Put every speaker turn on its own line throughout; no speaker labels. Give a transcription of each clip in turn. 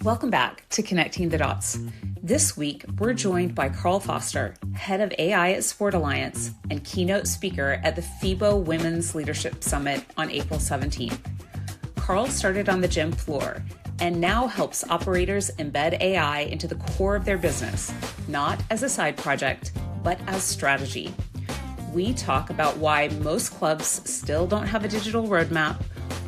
Welcome back to Connecting the Dots. This week, we're joined by Karl Foster, head of AI at Sport Alliance and keynote speaker at the FIBO Women's Leadership Summit on April 17th. Karl started on the gym floor and now helps operators embed AI into the core of their business, not as a side project, but as strategy. We talk about why most clubs still don't have a digital roadmap,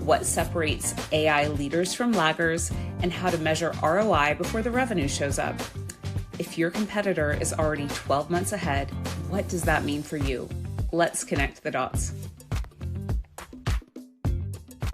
what separates AI leaders from laggards, and how to measure ROI before the revenue shows up. If your competitor is already 12 months ahead, what does that mean for you? Let's connect the dots.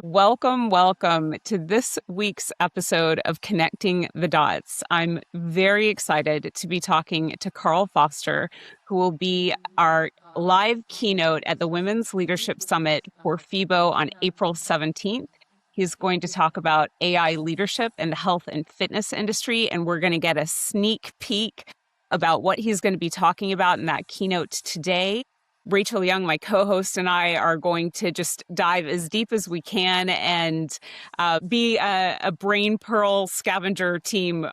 Welcome to this week's episode of Connecting the Dots. I'm very excited to be talking to Karl Foster, who will be our live keynote at the Women's Leadership Summit for FIBO on April 17th. He's going to talk about AI leadership in the health and fitness industry, and we're going to get a sneak peek about what he's going to be talking about in that keynote today. Rachel Young, my co-host, and I are going to just dive as deep as we can and be a brain pearl scavenger team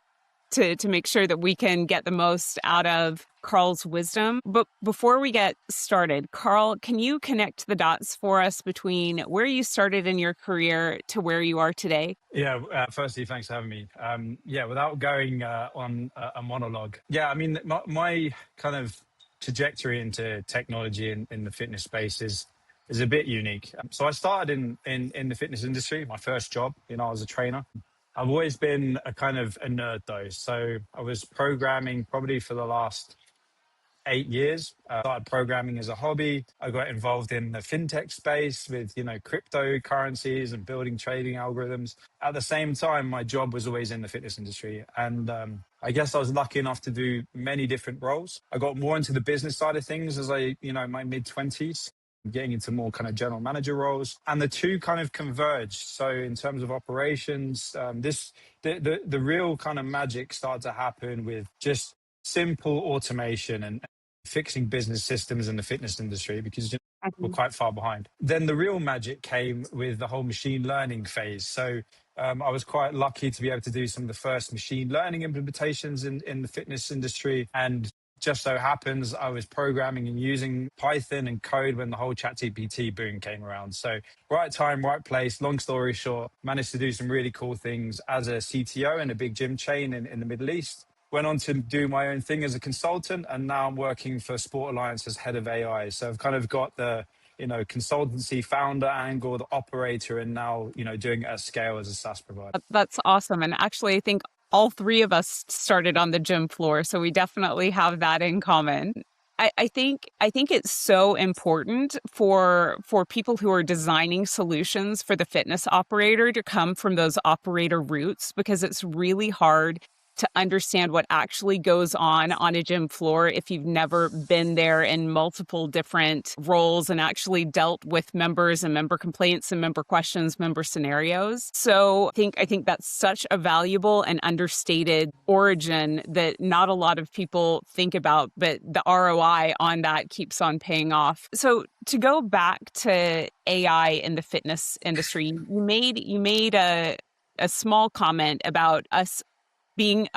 to make sure that we can get the most out of Karl's wisdom. But before we get started, Karl, can you connect the dots for us between where you started in your career to where you are today?
Yeah, firstly, thanks for having me. Without going on a monologue. Yeah, I mean, my kind of trajectory into technology in the fitness space is a bit unique. So I started in the fitness industry. My first job, I was a trainer. I've always been a kind of a nerd though. So I was programming probably for the last 8 years. I started programming as a hobby. I got involved in the fintech space with, cryptocurrencies and building trading algorithms. At the same time, my job was always in the fitness industry. And I guess I was lucky enough to do many different roles. I got more into the business side of things as my mid-20s, getting into more kind of general manager roles. And the two kind of converged. So in terms of operations, the real kind of magic started to happen with just simple automation and fixing business systems in the fitness industry because we're quite far behind. Then the real magic came with the whole machine learning phase. So I was quite lucky to be able to do some of the first machine learning implementations in the fitness industry. And just so happens I was programming and using Python and code when the whole ChatGPT boom came around. So right time, right place, long story short, managed to do some really cool things as a CTO in a big gym chain in the Middle East. Went on to do my own thing as a consultant, and now I'm working for Sport Alliance as head of AI. So I've kind of got the, consultancy founder angle, the operator, and now, doing it at scale as a SaaS provider.
That's awesome. And actually, I think all three of us started on the gym floor, so we definitely have that in common. I think it's so important for people who are designing solutions for the fitness operator to come from those operator roots, because it's really hard to understand what actually goes on a gym floor if you've never been there in multiple different roles and actually dealt with members and member complaints and member questions, member scenarios. So I think that's such a valuable and understated origin that not a lot of people think about, but the ROI on that keeps on paying off. So to go back to AI in the fitness industry, you made a small comment about us in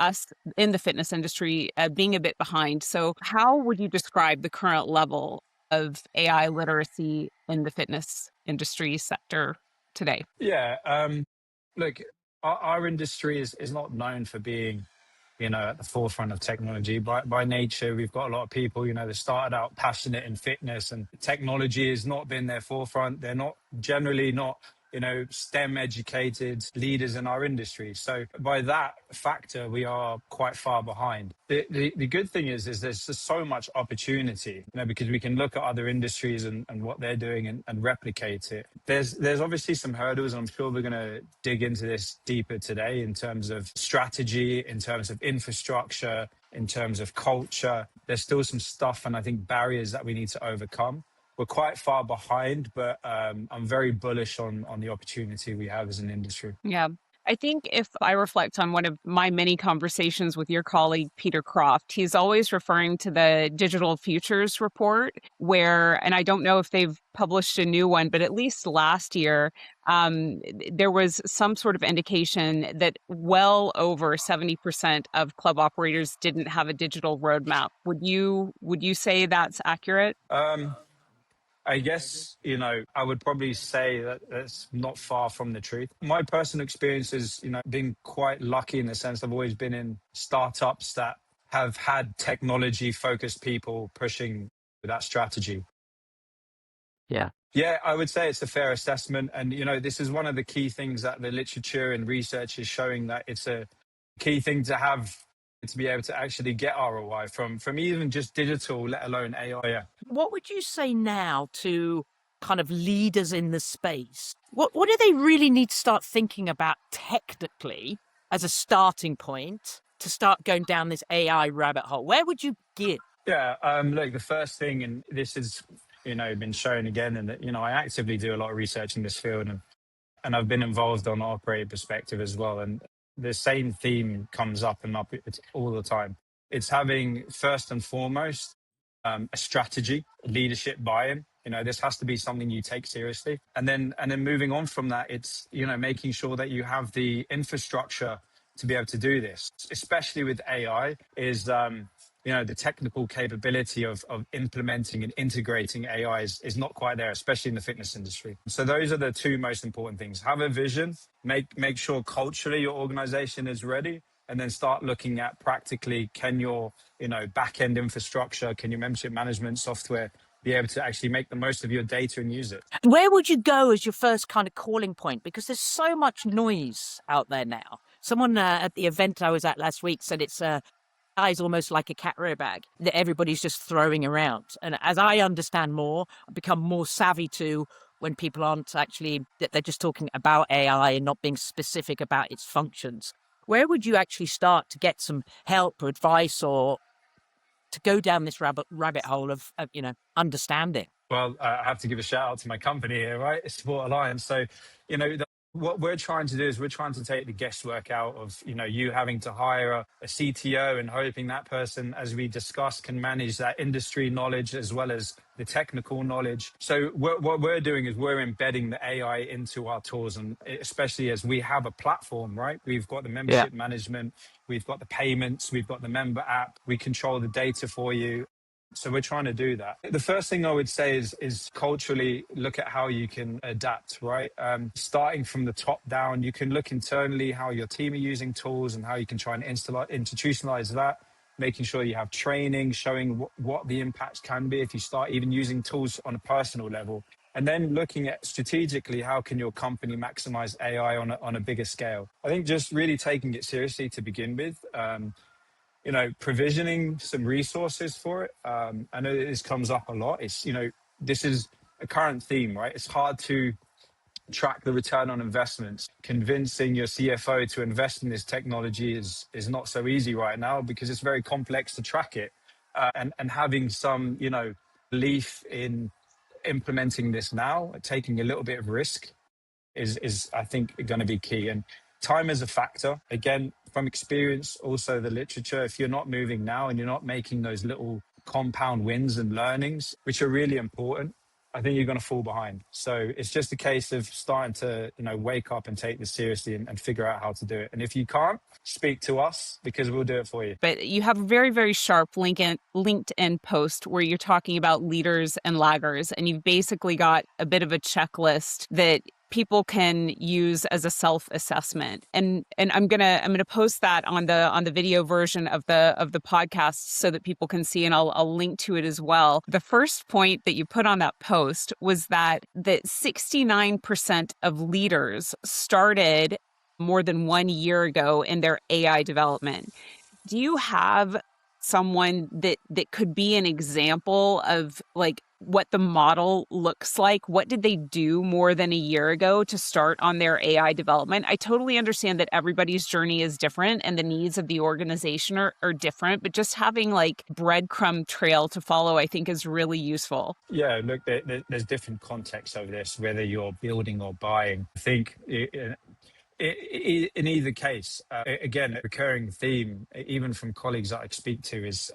the fitness industry being a bit behind. So how would you describe the current level of AI literacy in the fitness industry sector today?
Yeah, look, our industry is not known for being, at the forefront of technology. By nature, we've got a lot of people, that started out passionate in fitness, and technology has not been their forefront. They're generally not STEM educated leaders in our industry. So by that factor, we are quite far behind. The good thing is there's just so much opportunity, because we can look at other industries and what they're doing and replicate it. There's obviously some hurdles, and I'm sure we're going to dig into this deeper today in terms of strategy, in terms of infrastructure, in terms of culture. There's still some stuff and I think barriers that we need to overcome. We're quite far behind, but I'm very bullish on the opportunity we have as an industry.
Yeah. I think if I reflect on one of my many conversations with your colleague, Peter Croft, he's always referring to the Digital Futures Report, and I don't know if they've published a new one, but at least last year, there was some sort of indication that well over 70% of club operators didn't have a digital roadmap. Would you say that's accurate?
I guess, I would probably say that that's not far from the truth. My personal experience is, being quite lucky in the sense I've always been in startups that have had technology focused people pushing that strategy.
Yeah.
Yeah, I would say it's a fair assessment. And, this is one of the key things that the literature and research is showing, that it's a key thing to have to be able to actually get ROI from even just digital, let alone AI. Yeah.
What would you say now to kind of leaders in the space? What do they really need to start thinking about technically as a starting point to start going down this AI rabbit hole? Where would you begin?
Yeah, look, the first thing, and this is, been shown again, and that, I actively do a lot of research in this field, and I've been involved on the operator perspective as well. And the same theme comes up and up all the time. It's having, first and foremost, a strategy, leadership buy-in. This has to be something you take seriously. And then moving on from that, it's, making sure that you have the infrastructure to be able to do this, especially with AI, is the technical capability of implementing and integrating AI is not quite there, especially in the fitness industry. So those are the two most important things. Have a vision, make sure culturally your organization is ready, and then start looking at practically, can your back end infrastructure, can your membership management software be able to actually make the most of your data and use it?
Where would you go as your first kind of calling point? Because there's so much noise out there now. Someone at the event I was at last week said it's is almost like a cat rare bag that everybody's just throwing around. And as I understand more, I've become more savvy to when people aren't actually, they're just talking about AI and not being specific about its functions. Where would you actually start to get some help or advice, or to go down this rabbit hole of understanding?
Well, I have to give a shout out to my company here, right? It's Sport Alliance. So, what we're trying to do is we're trying to take the guesswork out of, you having to hire a CTO and hoping that person, as we discussed, can manage that industry knowledge as well as the technical knowledge. So what we're doing is we're embedding the AI into our tools, and especially as we have a platform, right? We've got the membership management, we've got the payments, we've got the member app, we control the data for you. So we're trying to do that. The first thing I would say is culturally look at how you can adapt, right? Starting from the top down, you can look internally how your team are using tools and how you can try and institutionalize that, making sure you have training, showing what the impacts can be if you start even using tools on a personal level. And then looking at strategically, how can your company maximize AI on a bigger scale? I think just really taking it seriously to begin with. Provisioning some resources for it. I know this comes up a lot. It's, this is a current theme, right? It's hard to track the return on investments. Convincing your CFO to invest in this technology is not so easy right now because it's very complex to track it. And having some, belief in implementing this now, taking a little bit of risk is I think going to be key. And time is a factor. Again, from experience, also the literature, if you're not moving now and you're not making those little compound wins and learnings, which are really important, I think you're going to fall behind. So it's just a case of starting to, wake up and take this seriously and figure out how to do it. And if you can't, speak to us because we'll do it for you.
But you have a very, very sharp LinkedIn post where you're talking about leaders and laggards, and you've basically got a bit of a checklist that people can use as a self-assessment. And I'm gonna post that on the video version of the podcast so that people can see, and I'll link to it as well. The first point that you put on that post was that 69% of leaders started more than 1 year ago in their AI development. Do you have someone that could be an example of like what the model looks like? What did they do more than a year ago to start on their AI development? I totally understand that everybody's journey is different and the needs of the organization are different, but just having like breadcrumb trail to follow, I think is really useful.
Yeah, look, there's different contexts of this, whether you're building or buying. I think in either case, again, a recurring theme, even from colleagues that I speak to, is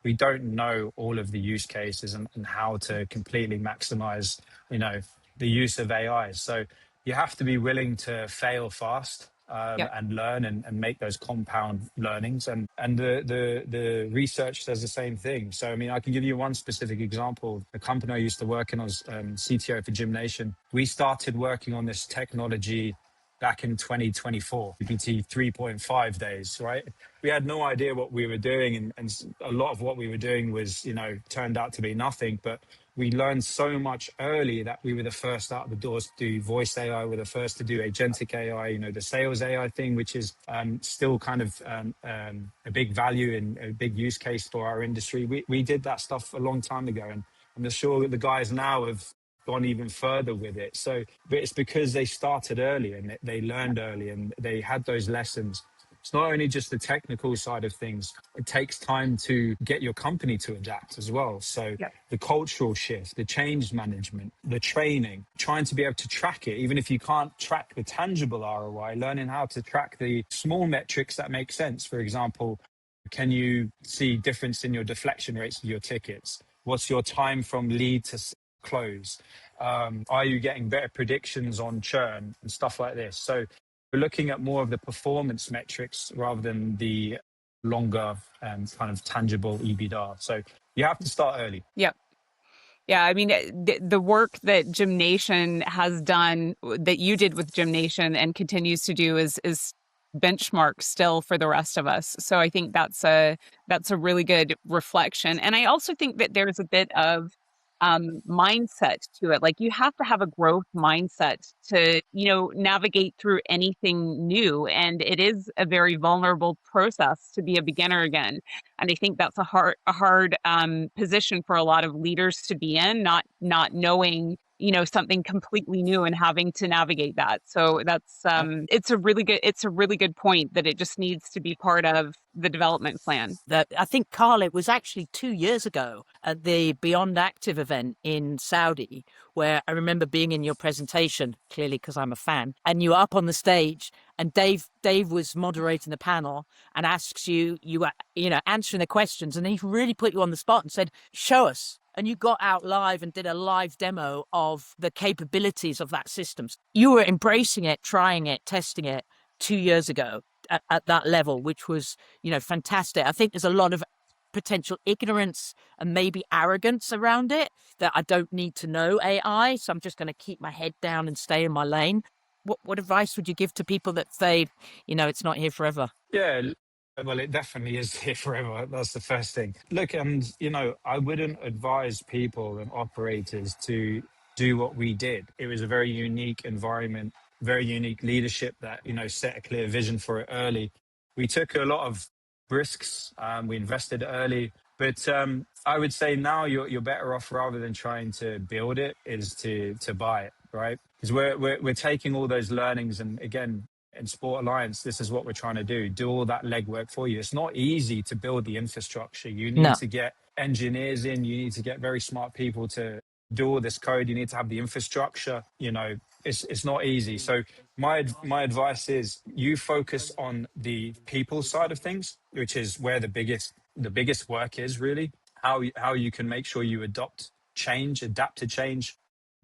we don't know all of the use cases and how to completely maximize, the use of AI. So you have to be willing to fail fast.
Yep.
And learn and make those compound learnings, and the research says the same thing. So I mean, I can give you one specific example. The company I used to work in, I was CTO for Gymnation. We started working on this technology back in 2024, GPT 3.5 days, right? We had no idea what we were doing, and a lot of what we were doing was, turned out to be nothing. But we learned so much early that we were the first out of the doors to do voice AI. We're the first to do agentic AI, the sales AI thing, which is still kind of a big value and a big use case for our industry. We did that stuff a long time ago, and I'm sure the guys now have gone even further with it. So, but it's because they started early and they learned early and they had those lessons. It's not only just the technical side of things, it takes time to get your company to adapt as well. So
Yep.
the cultural shift, the change management, the training, trying to be able to track it, even if you can't track the tangible ROI, learning how to track the small metrics that make sense. For example, can you see difference in your deflection rates of your tickets? What's your time from lead to close? Are you getting better predictions on churn and stuff like this? So we're looking at more of the performance metrics rather than the longer and kind of tangible EBITDA. So you have to start early.
Yep. Yeah, I mean, the work that Gymnation has done, that you did with Gymnation and continues to do, is benchmark still for the rest of us. So I think that's a really good reflection. And I also think that there's a bit of mindset to it. Like, you have to have a growth mindset to, navigate through anything new. And it is a very vulnerable process to be a beginner again. And I think that's a hard position for a lot of leaders to be in, not knowing, something completely new and having to navigate that. So that's it's a really good point that it just needs to be part of the development plan.
I think, Karl, it was actually 2 years ago at the Beyond Active event in Saudi, where I remember being in your presentation, clearly because I'm a fan, and you were up on the stage, and Dave was moderating the panel and asks you were, answering the questions, and he really put you on the spot and said, "Show us." And you got out live and did a live demo of the capabilities of that system. You were embracing it, trying it, testing it 2 years ago at that level, which was, fantastic. I think there's a lot of potential ignorance and maybe arrogance around it, that I don't need to know AI, so I'm just going to keep my head down and stay in my lane. What advice would you give to people that say, it's not here forever?
Yeah, well, it definitely is here forever. That's the first thing. Look, and I wouldn't advise people and operators to do what we did. It was a very unique environment, very unique leadership that set a clear vision for it early. We took a lot of risks. We invested early, but I would say now you're better off, rather than trying to build it, is to buy it, right? Because we're taking all those learnings, and again, in Sport Alliance, this is what we're trying to do all that legwork for you. It's not easy to build the infrastructure. You need to get engineers in, you need to get very smart people to do all this code, you need to have the infrastructure. It's not easy. So my advice is, you focus on the people side of things, which is where the biggest work is, really. How you can make sure you adapt to change,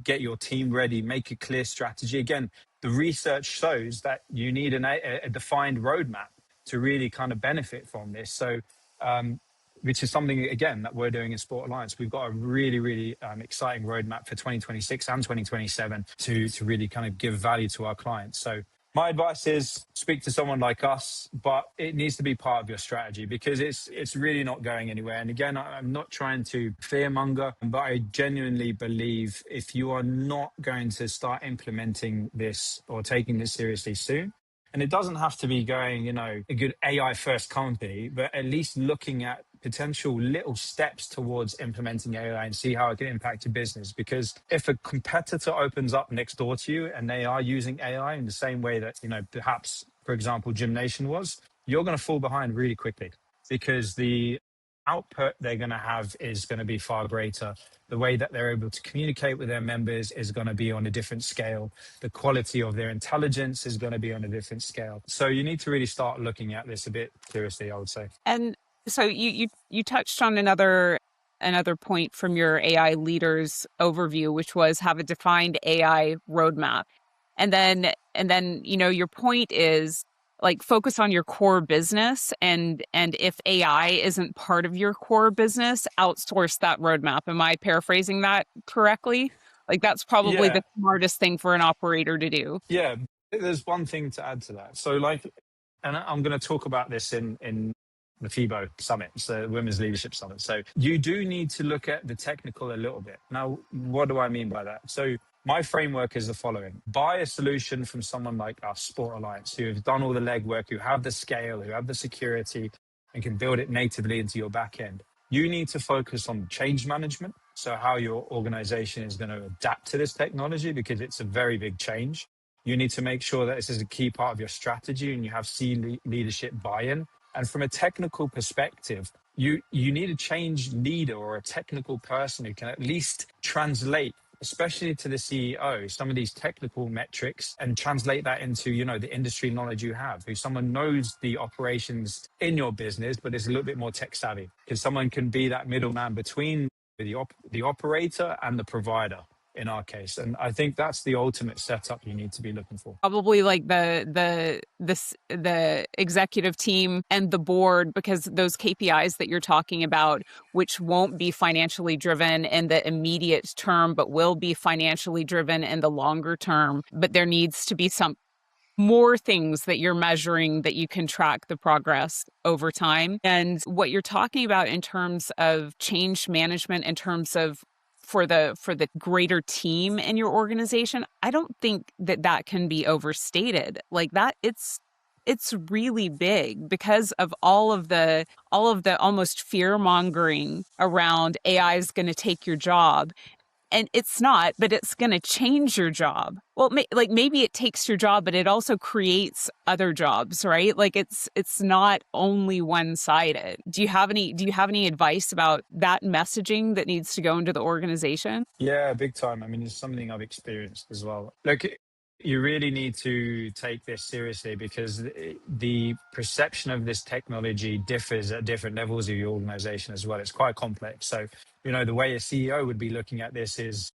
get your team ready, make a clear strategy. Again, the research shows that you need a defined roadmap to really kind of benefit from this. So, which is something, again, that we're doing in Sport Alliance. We've got a really, really exciting roadmap for 2026 and 2027 to really kind of give value to our clients. So my advice is, speak to someone like us, but it needs to be part of your strategy, because it's really not going anywhere. And again, I'm not trying to fearmonger, but I genuinely believe if you are not going to start implementing this or taking this seriously soon, and it doesn't have to be going, a good AI first company, but at least looking at potential little steps towards implementing AI and see how it can impact your business. Because if a competitor opens up next door to you and they are using AI in the same way that, perhaps, for example, Gymnation was, you're going to fall behind really quickly, because the output they're going to have is going to be far greater. The way that they're able to communicate with their members is going to be on a different scale. The quality of their intelligence is going to be on a different scale. So you need to really start looking at this a bit seriously, I would say.
And so you touched on another point from your AI leaders overview, which was have a defined AI roadmap. And then, your point is like focus on your core business, and if AI isn't part of your core business, outsource that roadmap. Am I paraphrasing that correctly? Like that's probably
Yeah,
the smartest thing for an operator to do.
yeah. There's one thing to add to that. So, like, and I'm going to talk about this in the FIBO summit, so Women's Leadership Summit. So, you do need to look at the technical a little bit. Now, what do I mean by that? So, my framework is the following: buy a solution from someone like us, Sport Alliance, who have done all the legwork, who have the scale, who have the security, and can build it natively into your back end. You need to focus on change management. So, how your organization is going to adapt to this technology, because it's a very big change. You need to make sure that this is a key part of your strategy and you have leadership buy-in. And from a technical perspective, you need a change leader or a technical person who can at least translate, especially to the CEO, some of these technical metrics and translate that into, the industry knowledge you have, who someone knows the operations in your business, but is a little bit more tech savvy, because someone can be that middleman between the operator and the provider in our case. And I think that's the ultimate setup you need to be looking for.
Probably like the executive team and the board, because those KPIs that you're talking about, which won't be financially driven in the immediate term, but will be financially driven in the longer term. But there needs to be some more things that you're measuring that you can track the progress over time. And what you're talking about in terms of change management, in terms of for the greater team in your organization, I don't think that can be overstated. Like that, it's really big because of all of the almost fear mongering around AI is going to take your job. And it's not, but it's going to change your job. Well, maybe it takes your job, but it also creates other jobs, right? Like it's not only one-sided. Do you have any advice about that messaging that needs to go into the organization?
Yeah, big time. I mean, it's something I've experienced as well. Look, you really need to take this seriously, because the perception of this technology differs at different levels of your organization as well. It's quite complex. So, the way a CEO would be looking at this is,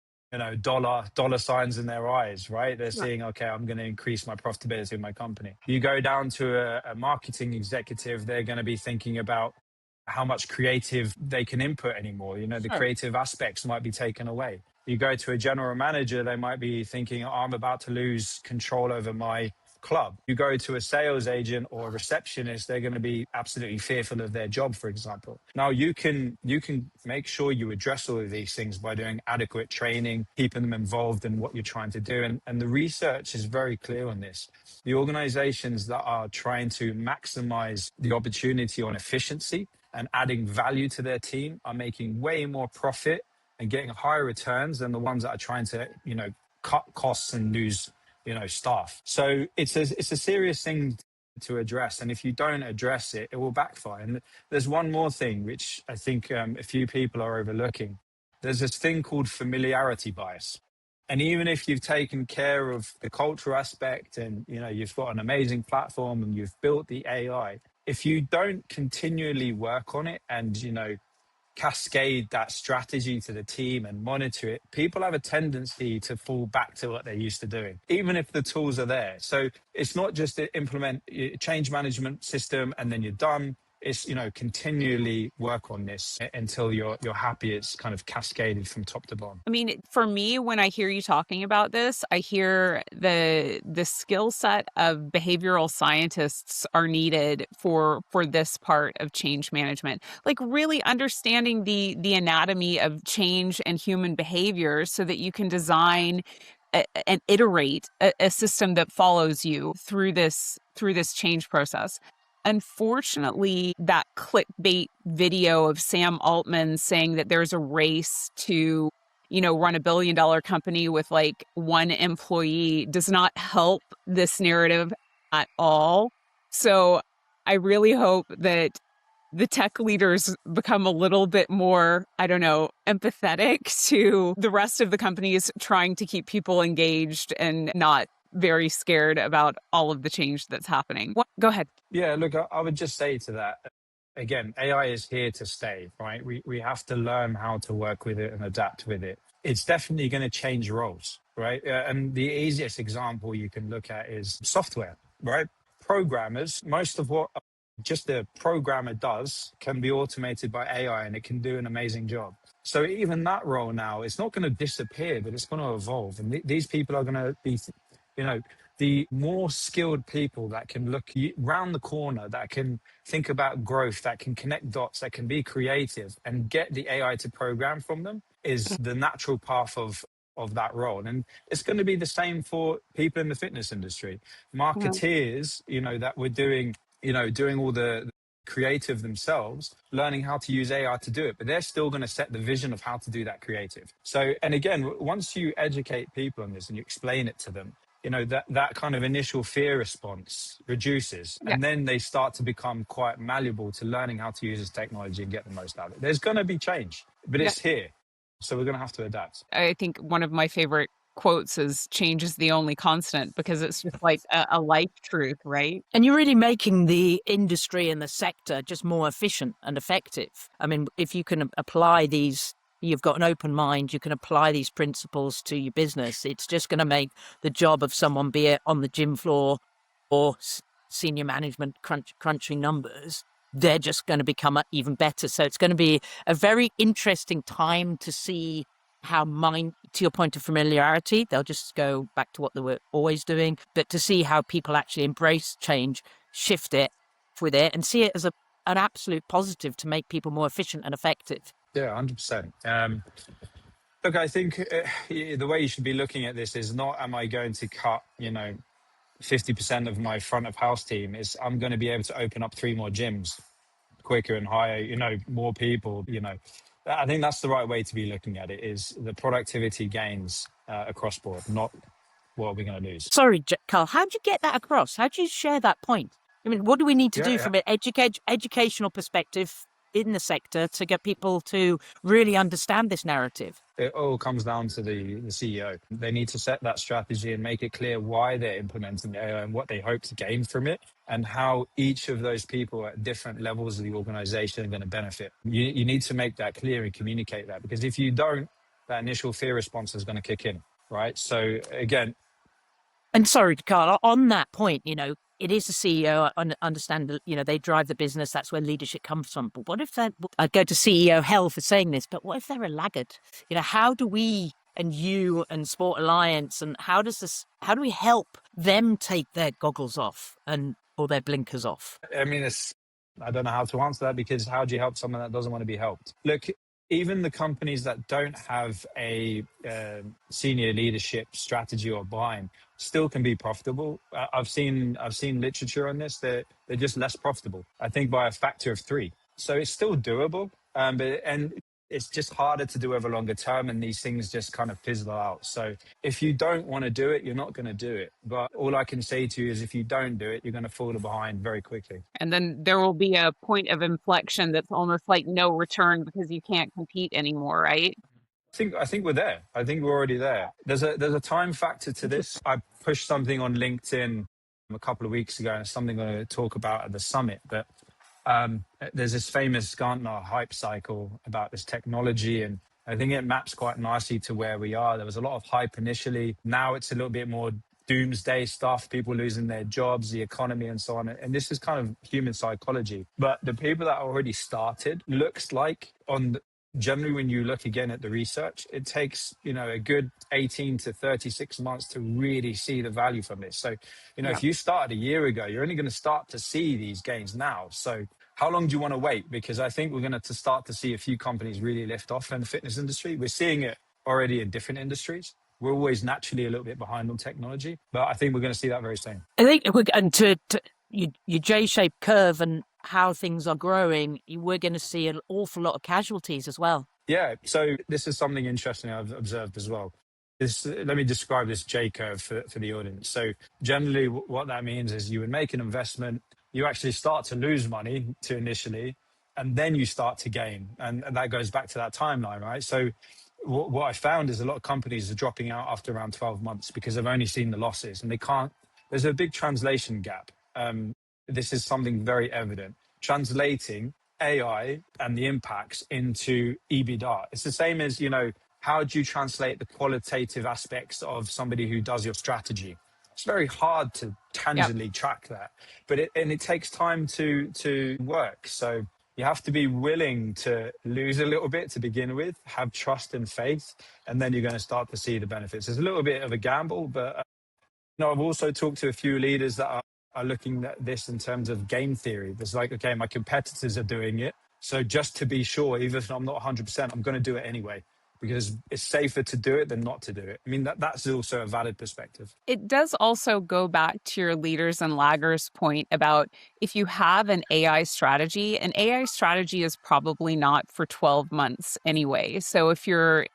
dollar signs in their eyes, right? They're seeing, okay, I'm going to increase my profitability of my company. You go down to a marketing executive, they're going to be thinking about how much creative they can input anymore. The creative aspects might be taken away. You go to a general manager, they might be thinking, oh, I'm about to lose control over my club. You go to a sales agent or a receptionist, they're going to be absolutely fearful of their job, for example. Now, you can make sure you address all of these things by doing adequate training, keeping them involved in what you're trying to do. And the research is very clear on this. The organizations that are trying to maximize the opportunity on efficiency and adding value to their team are making way more profit and getting higher returns than the ones that are trying to, cut costs and lose, staff. So it's a serious thing to address. And if you don't address it, it will backfire. And there's one more thing, which I think a few people are overlooking. There's this thing called familiarity bias. And even if you've taken care of the cultural aspect and, you've got an amazing platform and you've built the AI, if you don't continually work on it and, cascade that strategy to the team and monitor it, people have a tendency to fall back to what they're used to doing, even if the tools are there. So it's not just to implement a change management system and then you're done. It's, continually work on this until you're happy it's kind of cascaded from top to bottom.
I mean, for me, when I hear you talking about this, I hear the skill set of behavioral scientists are needed for this part of change management. Like really understanding the anatomy of change and human behavior so that you can design and iterate a system that follows you through this change process. Unfortunately, that clickbait video of Sam Altman saying that there's a race to, run $1 billion company with like one employee does not help this narrative at all. So I really hope that the tech leaders become a little bit more, I don't know, empathetic to the rest of the companies trying to keep people engaged and not very scared about all of the change that's happening. Go ahead.
Yeah, look, I would just say to that, again, AI is here to stay, right? We have to learn how to work with it and adapt with it. it's definitely going to change roles, right? And the easiest example you can look at is software, right? Programmers, most of what just a programmer does can be automated by AI, and it can do an amazing job. So even that role now, it's not going to disappear, but it's going to evolve. And these people are going to be, you know, the more skilled people that can look round the corner, that can think about growth, that can connect dots, that can be creative and get the AI to program from them is the natural path of that role. And it's going to be the same for people in the fitness industry.
Yeah.
Marketeers, that we're doing, doing all the creative themselves, learning how to use AI to do it, but they're still going to set the vision of how to do that creative. So, and again, once you educate people on this and you explain it to them, that kind of initial fear response reduces,
Yeah.
and then they start to become quite malleable to learning how to use this technology and get the most out of it. There's going to be change, but
Yeah.
it's here. So we're going to have to adapt.
I think one of my favorite quotes is change is the only constant, because it's just like a life truth, right?
And you're really making the industry and the sector just more efficient and effective. I mean, if you can apply these, you've got an open mind, you can apply these principles to your business, it's just going to make the job of someone, be it on the gym floor or senior management crunching numbers, they're just going to become even better. So it's going to be a very interesting time to see how to your point of familiarity, they'll just go back to what they were always doing, but to see how people actually embrace change, shift it with it, and see it as an absolute positive to make people more efficient and effective.
Yeah, 100%. Look, I think the way you should be looking at this is not, am I going to cut, 50% of my front of house team? Is I'm going to be able to open up 3 more gyms quicker and hire, more people, I think that's the right way to be looking at it, is the productivity gains across board, not what are we going to lose.
Sorry, Karl, how do you get that across? How do you share that point? I mean, what do we need to do from an educational perspective in the sector to get people to really understand this narrative?
It all comes down to the CEO. They need to set that strategy and make it clear why they're implementing AI and what they hope to gain from it, and how each of those people at different levels of the organization are going to benefit. You need to make that clear and communicate that, because if you don't, that initial fear response is going to kick in, right? So again,
and sorry, Karl, on that point, it is the CEO. I understand, they drive the business. That's where leadership comes from. But what if I go to CEO hell for saying this, but what if they're a laggard? How do we and you and Sport Alliance, and how do we help them take their goggles off or their blinkers off?
I mean, I don't know how to answer that, because how do you help someone that doesn't want to be helped? Look, even the companies that don't have a senior leadership strategy or buy-in still can be profitable. I've seen literature on this. They're just less profitable, I think, by a factor of 3. So it's still doable, and it's just harder to do over longer term, and these things just kind of fizzle out. So if you don't want to do it, you're not going to do it. But all I can say to you is, if you don't do it, you're going to fall behind very quickly.
And then there will be a point of inflection that's almost like no return, because you can't compete anymore, right?
I think we're there. I think we're already there. There's a time factor to this. I pushed something on LinkedIn a couple of weeks ago, and it's something I'm going to talk about at the summit. But there's this famous Gartner hype cycle about this technology, and I think it maps quite nicely to where we are. There was a lot of hype initially. Now it's a little bit more doomsday stuff, people losing their jobs, the economy, and so on. And this is kind of human psychology. But the people that already started, looks like generally, when you look again at the research, it takes, a good 18 to 36 months to really see the value from this. So, if you started a year ago, you're only going to start to see these gains now. So how long do you want to wait? Because I think we're going to start to see a few companies really lift off in the fitness industry. We're seeing it already in different industries. We're always naturally a little bit behind on technology, but I think we're going to see that very soon.
I think and to your J-shaped curve and how things are growing, we're going to see an awful lot of casualties as well.
Yeah, so this is something interesting I've observed as well. Let me describe this J-curve for the audience. So generally what that means is you would make an investment, you actually start to lose money initially, and then you start to gain. And that goes back to that timeline, right? So what I found is a lot of companies are dropping out after around 12 months because they've only seen the losses, and there's a big translation gap. This is something very evident. Translating AI and the impacts into EBITDA. It's the same as, how do you translate the qualitative aspects of somebody who does your strategy? It's very hard to
Yep.
tangibly track that, but it takes time to work. So you have to be willing to lose a little bit to begin with, have trust and faith, and then you're going to start to see the benefits. It's a little bit of a gamble, but I've also talked to a few leaders that are looking at this in terms of game theory. It's like, okay, my competitors are doing it. So just to be sure, even if I'm not 100%, I'm going to do it anyway, because it's safer to do it than not to do it. I mean, that's also a valid perspective.
It does also go back to your leaders and laggers point about if you have an AI strategy is probably not for 12 months anyway. So if you're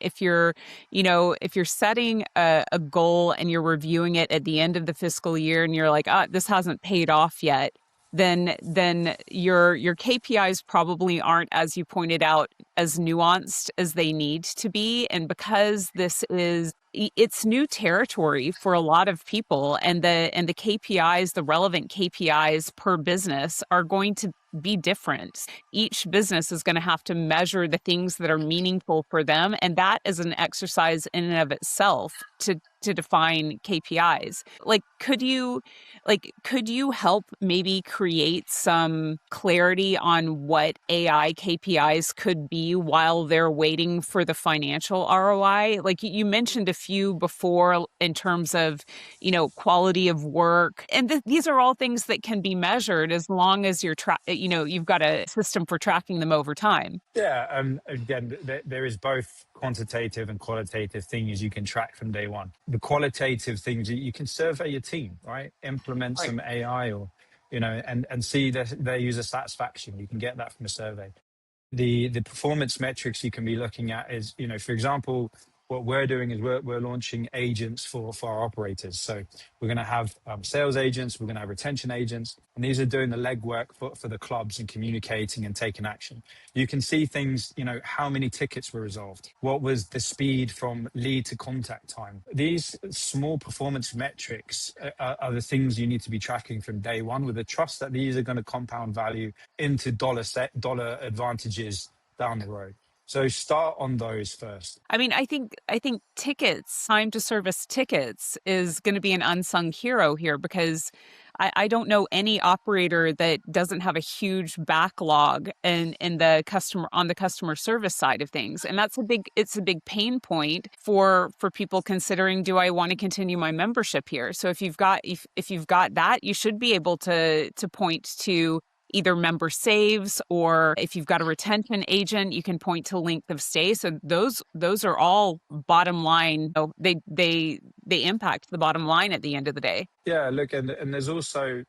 setting a goal and you're reviewing it at the end of the fiscal year and you're like, this hasn't paid off yet, then your KPIs probably aren't, as you pointed out, as nuanced as they need to be. And because it's new territory for a lot of people, and the KPIs, the relevant KPIs per business are going to be different. Each business is going to have to measure the things that are meaningful for them, and that is an exercise in and of itself to define KPIs. Could you help maybe create some clarity on what AI KPIs could be while they're waiting for the financial ROI? Like you mentioned a few before in terms of, quality of work. And these are all things that can be measured as long as you've got a system for tracking them over time.
Yeah, again, there is both quantitative and qualitative things you can track from day one. The qualitative things, you can survey your team, right? Implement
Right.
some AI or, and see their user satisfaction. You can get that from a survey. The performance metrics you can be looking at is, for example, what we're doing is we're launching agents for our operators. So we're going to have sales agents, we're going to have retention agents, and these are doing the legwork for the clubs and communicating and taking action. You can see things, how many tickets were resolved, what was the speed from lead to contact time. These small performance metrics are the things you need to be tracking from day one, with the trust that these are going to compound value into dollar advantages down the road. So start on those first.
I mean, I think tickets, time to service tickets is going to be an unsung hero here, because I don't know any operator that doesn't have a huge backlog in the customer service side of things. And it's a big pain point for people considering, do I want to continue my membership here? So if you've got that, you should be able to point to either member saves, or if you've got a retention agent, you can point to length of stay. So those are all bottom line. They impact the bottom line at the end of the day.
Yeah, look, and there's also,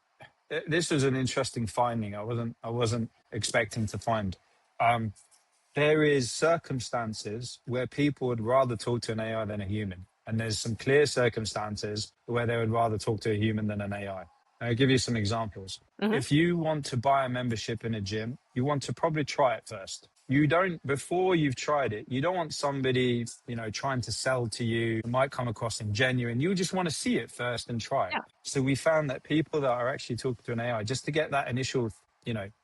this was an interesting finding I wasn't expecting to find. There is circumstances where people would rather talk to an AI than a human, and there's some clear circumstances where they would rather talk to a human than an AI. I'll give you some examples.
Mm-hmm.
If you want to buy a membership in a gym, you want to probably try it first. Before you've tried it, you don't want somebody, trying to sell to you. It might come across ingenuine. You just want to see it first and try it.
Yeah.
So we found that people that are actually talking to an AI, just to get that initial,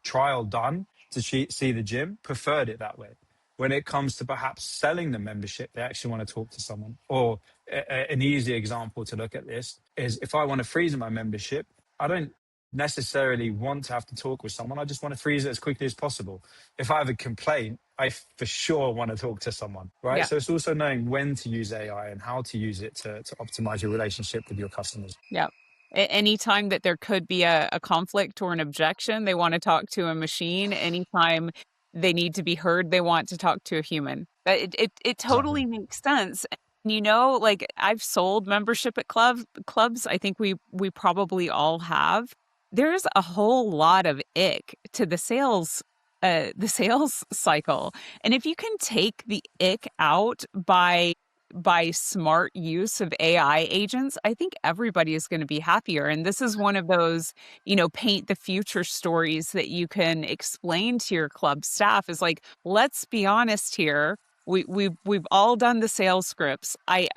trial done to see the gym, preferred it that way. When it comes to perhaps selling the membership, they actually want to talk to someone. Or an easy example to look at this is, if I want to freeze my membership, I don't necessarily want to have to talk with someone. I just want to freeze it as quickly as possible. If I have a complaint, I for sure want to talk to someone, right?
Yeah.
So it's also knowing when to use AI and how to use it to optimize your relationship with your customers.
Yeah. Anytime that there could be a conflict or an objection, they want to talk to a machine. Anytime they need to be heard, they want to talk to a human. It totally makes sense. Like, I've sold membership at clubs. I think we probably all have. There's a whole lot of ick to the sales cycle. And if you can take the ick out by smart use of AI agents, I think everybody is going to be happier. And this is one of those, paint the future stories that you can explain to your club staff, is like, let's be honest here. We've all done the sales scripts. I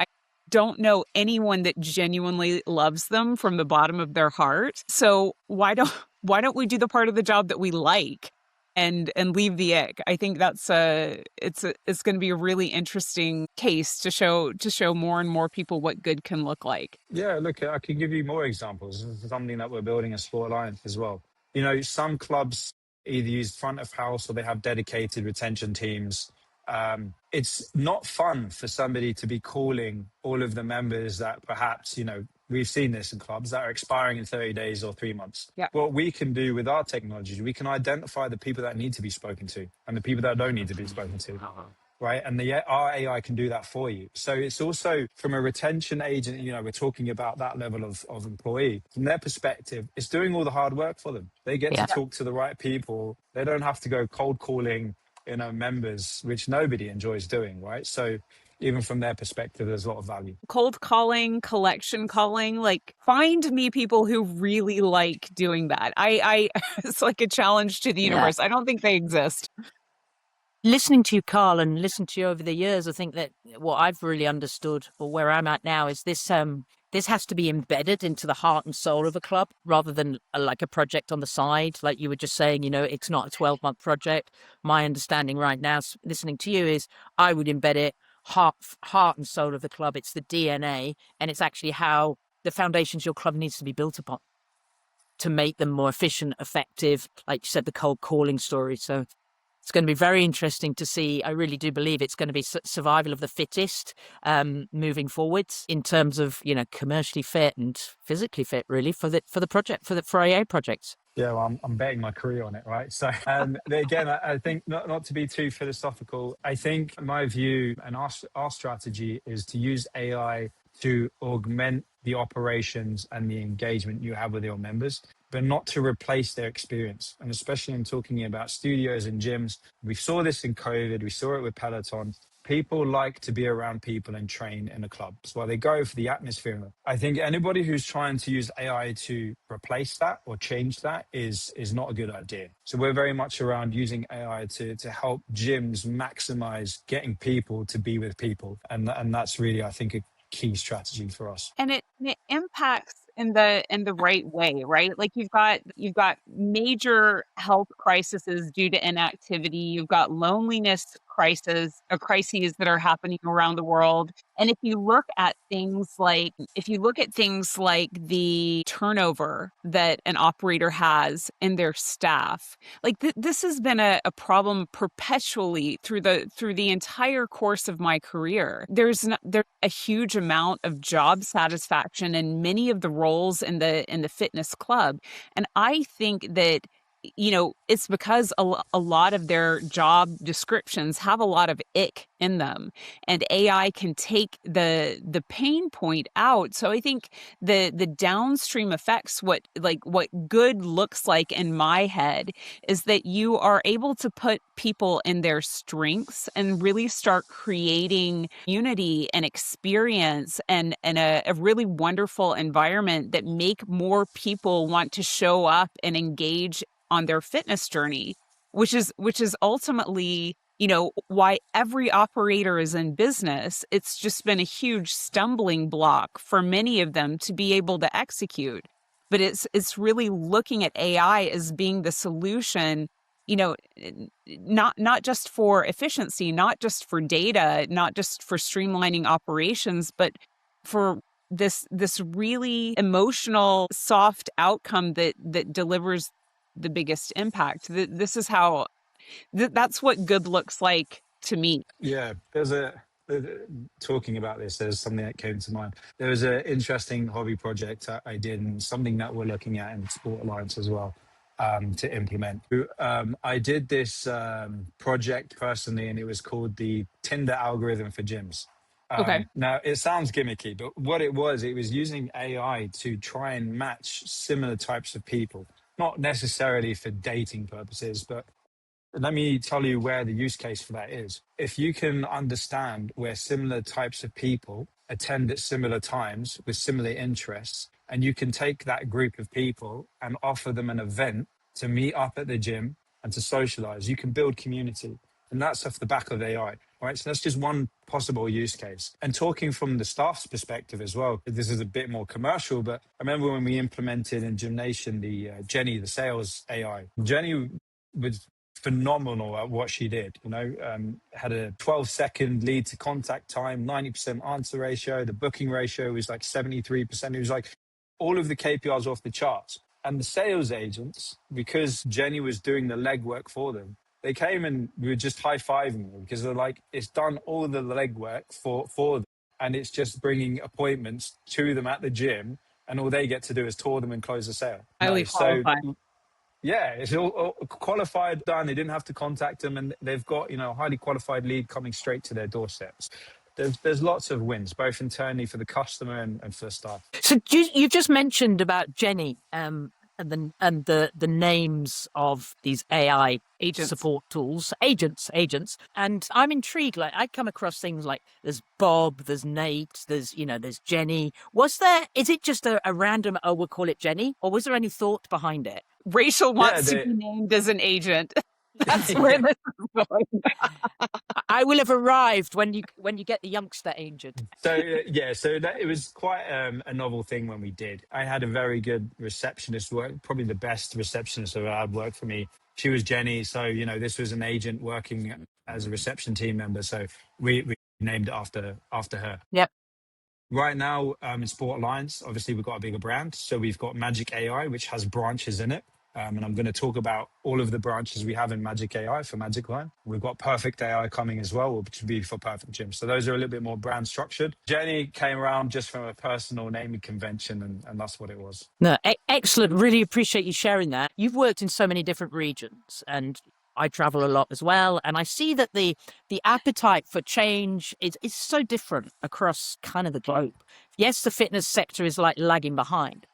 don't know anyone that genuinely loves them from the bottom of their heart. So why don't we do the part of the job that we like? and leave the ick. I think that's it's going to be a really interesting case to show more and more people what good can look like.
Yeah, look, I can give you more examples. This is something that we're building a Sport Alliance as well. You know, some clubs either use front of house or they have dedicated retention teams. It's not fun for somebody to be calling all of the members that perhaps, you know, we've seen this in clubs that are expiring in 30 days or 3 months.
Yeah.
What we can do with our technology, we can identify the people that need to be spoken to and the people that don't need to be spoken to. Right. And our AI can do that for you. So it's also from a retention agent, you know, we're talking about that level of employee. From their perspective, it's doing all the hard work for them. They get to talk to the right people. They don't have to go cold calling, you know, members, which nobody enjoys doing. Right. So even from their perspective, there's a lot of value.
Cold calling, collection calling, like find me people who really like doing that. I it's like a challenge to the universe. I don't think they exist.
Listening to you, Karl, and listening to you over the years, I think that what I've really understood, or where I'm at now, is this has to be embedded into the heart and soul of a club rather than like a project on the side. Like you were just saying, you know, it's not a 12-month project. My understanding right now, listening to you, is I would embed it heart and soul of the club. It's the DNA, and it's actually how the foundations your club needs to be built upon to make them more efficient, effective. Like you said, the cold calling story. So it's going to be very interesting to see. I really do believe it's going to be survival of the fittest moving forwards in terms of, you know, commercially fit and physically fit, really, for the project, for AA projects.
Yeah, well, I'm betting my career on it, right? So again, I think not to be too philosophical, I think my view and our strategy is to use AI to augment the operations and the engagement you have with your members, but not to replace their experience. And especially in talking about studios and gyms, we saw this in COVID, we saw it with Peloton. People like to be around people and train in a club. That's why they go for the atmosphere. I think anybody who's trying to use AI to replace that or change that is not a good idea. So we're very much around using AI to help gyms maximize getting people to be with people. And that's really, I think, a key strategy for us.
And it impacts in the right way, right? Like you've got major health crises due to inactivity. You've got loneliness crises that are happening around the world. And if you look at things like the turnover that an operator has in their staff, like this has been a problem perpetually through the entire course of my career. There's a huge amount of job satisfaction in many of the roles in the fitness club, and I think that, you know, it's because a lot of their job descriptions have a lot of ick in them, and AI can take the pain point out. So I think the downstream effects, what good looks like in my head, is that you are able to put people in their strengths and really start creating unity and experience and a really wonderful environment that make more people want to show up and engage on their fitness journey, which is ultimately, you know, why every operator is in business. It's just been a huge stumbling block for many of them to be able to execute. But it's really looking at AI as being the solution, you know, not just for efficiency, not just for data, not just for streamlining operations, but for this really emotional, soft outcome that delivers the biggest impact. This is how that's what good looks like to me.
Yeah, talking about this, there's something that came to mind. There was an interesting hobby project I did, and something that we're looking at in Sport Alliance as well, to implement. I did this project personally, and it was called the Tinder algorithm for gyms.
Okay.
Now, it sounds gimmicky, but what it was using AI to try and match similar types of people, not necessarily for dating purposes, but let me tell you where the use case for that is. If you can understand where similar types of people attend at similar times with similar interests, and you can take that group of people and offer them an event to meet up at the gym and to socialize, you can build community. And that's off the back of AI, right? So that's just one possible use case. And talking from the staff's perspective as well, this is a bit more commercial, but I remember when we implemented in Gymnation the Jenny, the sales AI. Jenny would phenomenal at what she did. Had a 12-second lead to contact time, 90% answer ratio. The booking ratio was like 73%. It was like all of the KPIs off the charts. And the sales agents, because Jenny was doing the legwork for them, they came and we were just high-fiving them because they're like, it's done all the legwork for them. And it's just bringing appointments to them at the gym, and all they get to do is tour them and close the sale.
Highly qualified.
Yeah, it's all qualified, done. They didn't have to contact them, and they've got a highly qualified lead coming straight to their doorsteps. There's lots of wins, both internally for the customer and for staff.
So you just mentioned about Jenny and the names of these AI
Agents.
support tools, agents, and I'm intrigued. Like I come across things like there's Bob, there's Nate, there's Jenny. Is it just a random? Oh, we'll call it Jenny, or was there any thought behind it?
Rachel wants to be named as an agent. That's where this is going.
I will have arrived when you get the youngster agent.
So it was quite a novel thing when we did. I had a very good receptionist work, probably the best receptionist I've had work for me. She was Jenny, so this was an agent working as a reception team member. So we named it after her.
Yep.
Right now, in Sport Alliance, obviously we've got a bigger brand. So we've got Magic AI, which has branches in it. And I'm going to talk about all of the branches we have in Magic AI for Magic Line. We've got Perfect AI coming as well, which would be for Perfect Gym. So those are a little bit more brand structured. Jenny came around just from a personal naming convention, and that's what it was.
No, excellent. Really appreciate you sharing that. You've worked in so many different regions, and I travel a lot as well, and I see that the appetite for change is so different across kind of the globe. Yes, the fitness sector is like lagging behind.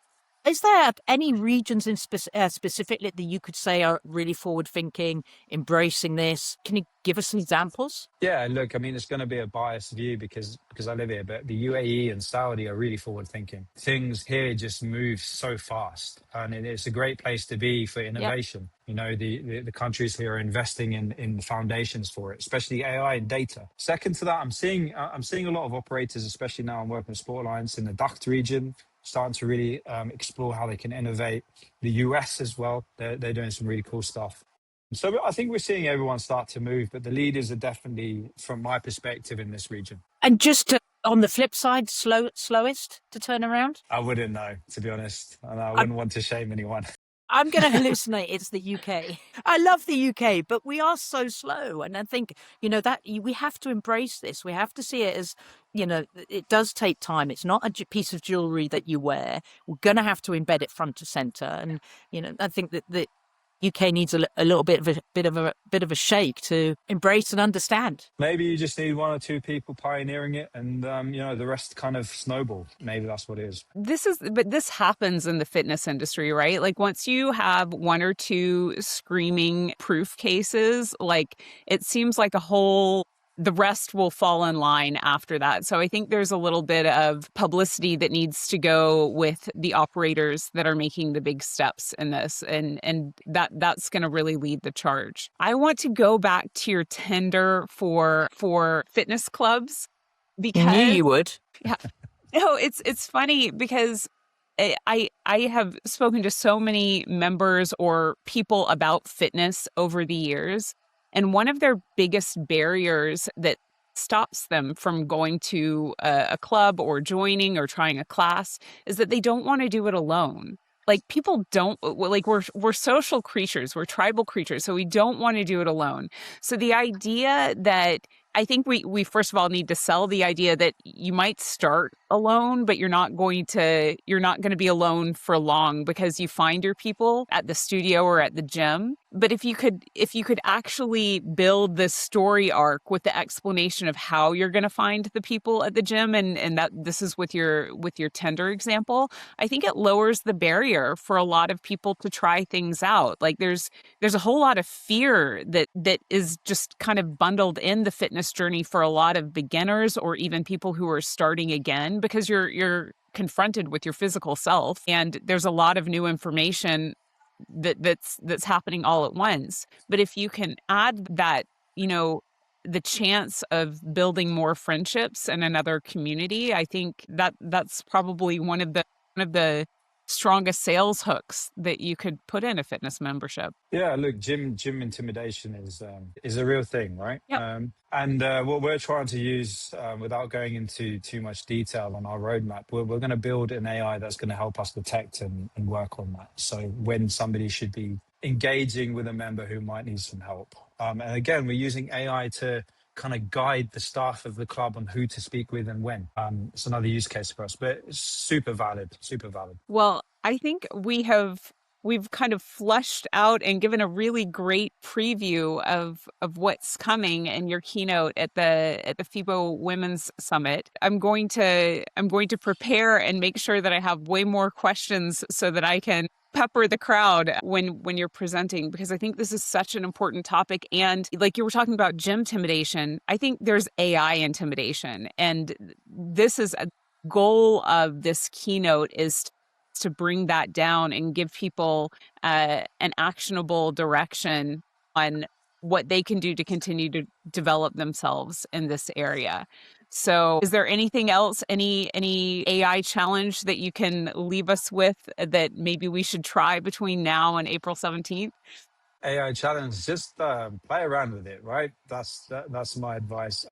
Is there any regions in specifically that you could say are really forward-thinking, embracing this? Can you give us some examples?
Yeah, look, I mean, it's going to be a biased view because I live here, but the UAE and Saudi are really forward-thinking. Things here just move so fast, and it's a great place to be for innovation. Yep. The countries here are investing in the foundations for it, especially AI and data. Second to that, I'm seeing a lot of operators, especially now I'm working with Sport Alliance in the DACH region, starting to really explore how they can innovate. The US as well, they're doing some really cool stuff. So I think we're seeing everyone start to move, but the leaders are definitely, from my perspective, in this region.
And just on the flip side, slowest to turn around?
I wouldn't know, to be honest. And I wouldn't want to shame anyone.
I'm going to hallucinate. It's the UK. I love the UK, but we are so slow. And I think, that we have to embrace this. We have to see it as, it does take time. It's not a piece of jewelry that you wear. We're going to have to embed it front to center. And, I think that the UK needs a little bit of a shake to embrace and understand.
Maybe you just need one or two people pioneering it, and the rest kind of snowball. Maybe that's what it is.
But this happens in the fitness industry, right? Like once you have one or two screaming proof cases, like it seems like the rest will fall in line after that. So I think there's a little bit of publicity that needs to go with the operators that are making the big steps in this. And that's going to really lead the charge. I want to go back to your tender for fitness clubs because
I knew you would.
Yeah. No, it's funny because I have spoken to so many members or people about fitness over the years. And one of their biggest barriers that stops them from going to a club or joining or trying a class is that they don't want to do it alone. Like people don't, like we're social creatures, we're tribal creatures, so we don't want to do it alone. So the idea that I think we first of all need to sell the idea that you might start alone, but you're not going to be alone for long because you find your people at the studio or at the gym. But if you could actually build this story arc with the explanation of how you're going to find the people at the gym, and that this is with your tender example, I think it lowers the barrier for a lot of people to try things out. Like there's a whole lot of fear that is just kind of bundled in the fitness journey for a lot of beginners or even people who are starting again, because you're confronted with your physical self and there's a lot of new information that's happening all at once. But if you can add that, the chance of building more friendships in another community, I think that's probably one of the strongest sales hooks that you could put in a fitness membership?
Yeah, look, gym intimidation is a real thing, right?
Yep.
And what we're trying to use, without going into too much detail on our roadmap, we're going to build an AI that's going to help us detect and work on that. So when somebody should be engaging with a member who might need some help, and again, we're using AI to kind of guide the staff of the club on who to speak with and when. It's another use case for us, but it's super valid, super valid.
Well, I think we've kind of fleshed out and given a really great preview of what's coming in your keynote at the FIBO Women's Summit. I'm going to prepare and make sure that I have way more questions so that I can pepper the crowd when you're presenting, because I think this is such an important topic. And like you were talking about gym intimidation, I think there's AI intimidation, and this is a goal of this keynote is to bring that down and give people an actionable direction on what they can do to continue to develop themselves in this area. So is there anything else, any AI challenge that you can leave us with that maybe we should try between now and April 17th?
AI challenge, just play around with it, right? That's my advice.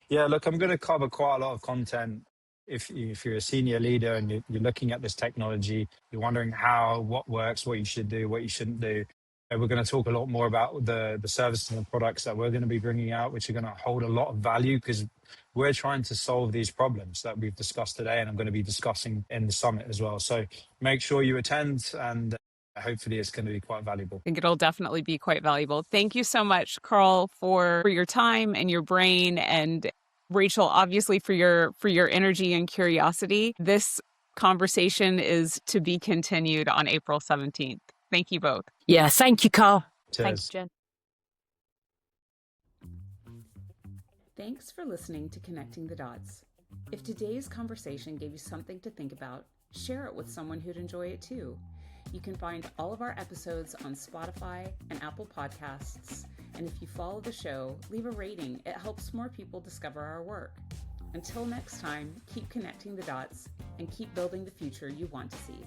Yeah, look, I'm going to cover quite a lot of content. If you're a senior leader and you're looking at this technology, you're wondering what works, what you should do, what you shouldn't do. And we're going to talk a lot more about the services and the products that we're going to be bringing out, which are going to hold a lot of value, because we're trying to solve these problems that we've discussed today, and I'm going to be discussing in the summit as well. So make sure you attend, and hopefully it's going to be quite valuable.
I think it'll definitely be quite valuable. Thank you so much, Karl, for your time and your brain, and Rachel, obviously for your energy and curiosity. This conversation is to be continued on April 17th. Thank you both.
Yeah, thank you, Karl.
Cheers.
Thanks, Jen.
Thanks for listening to Connecting the Dots. If today's conversation gave you something to think about, share it with someone who'd enjoy it too. You can find all of our episodes on Spotify and Apple Podcasts. And if you follow the show, leave a rating. It helps more people discover our work. Until next time, keep connecting the dots and keep building the future you want to see.